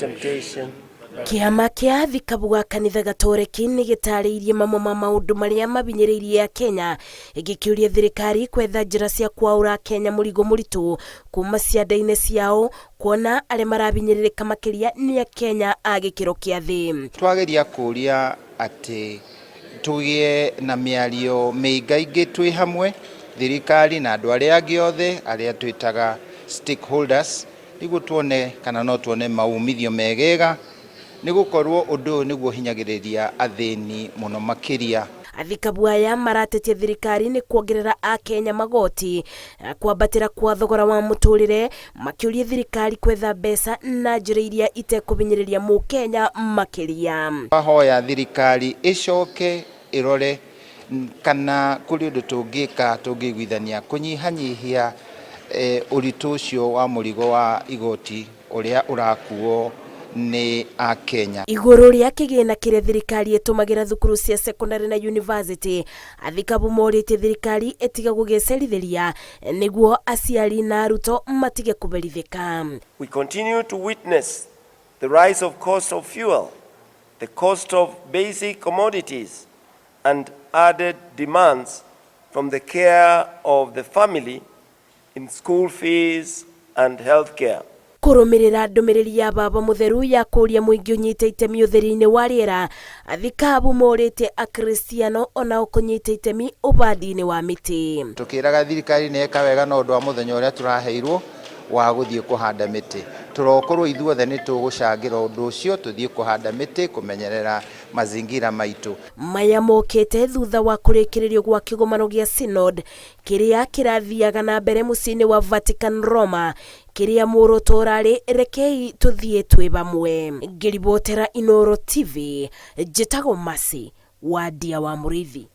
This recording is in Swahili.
temptation. Kiama kia Athikabu ga kanitha gatoreki nĩ gĩtarĩirie mamwe ma maũndũ marĩa mabinyĩrĩirie Akenya ĩgĩkĩũria thirikari kwetha njĩra cia kwaũra Akenya mũrigo mũritũ kuma cianda-inĩ ciao kuona arĩa marabinyĩrĩrĩka makĩria nĩ Akenya a gĩkĩro kĩa thĩ. Twageria kũria atĩ tũgĩe na mĩario mĩingaingĩ twĩ hamwe thirikari na andũ arĩa angĩ othe arĩa twĩtaga stakeholders nĩguo tuone kana no tuone maumithio megega nĩgũkorwo ũndũ ũyũ nĩguo hinyagĩrĩria athĩni mũno makĩria. Athikabu aya maratetia thirikari nĩ kuongerera Akenya magoti kwambatĩra kwa thogora wa mũtũrĩre makĩũria thirikari kwetha mbeca na njĩra iria itekũbinyĩrĩria mũkenya makĩria. Ahoya thirikari ĩcoke ĩrore kana kũrĩ ũndũ tũngĩka tũngĩiguithania kũnyihanyihia ũritũ ũcio wa mũrigo wa igoti ũrĩa ũrakuo nĩ Akenya. Igũrũ rĩa kĩgĩna kĩrĩa thirikari ĩtũmagĩra thukuru cia secondary na university, Athikabu morĩtie thirikari ĩtiga gũgĩcerithĩria nĩguo aciari na arutwo matige kũberithĩka. We continue to witness the rise of cost of fuel, the cost of basic commodities and added demands from the care of the family in school fees and healthcare. Kũrũmĩrĩra ndũmĩrĩri ya baba mũtheru ya kũria mũingĩ ũnyite itemi ũtheri-inĩ wa rĩera, Athikabu morĩtie akristiano ona kũnyita itemi ũbandi-inĩ wa mĩtĩ. Tukĩraga thirikari nĩ eka wega na ũndũ wa mũthenya ũrĩa tũraheirwo wa gũthiĩ kũhanda mĩtĩ. Tũrokorwo ithuothe nĩ tũgũcangĩra ũndũ ũcio tũthiĩ kũhanda mĩtĩ kũmenyerera mazingira maitũ. Maya mokĩte thutha wa kũrĩkĩrĩrio gwa kĩgomano gĩa synod kĩrĩa kĩrathiaga na mbere mũciĩ-inĩ wa Vatican Roma kĩrĩa muoroto ũrarĩ rekei tũthiĩ twĩ bamwe. Ngĩribotera Inooro TV, njĩtagwo Masi wa Ndia wa Mũrĩithi.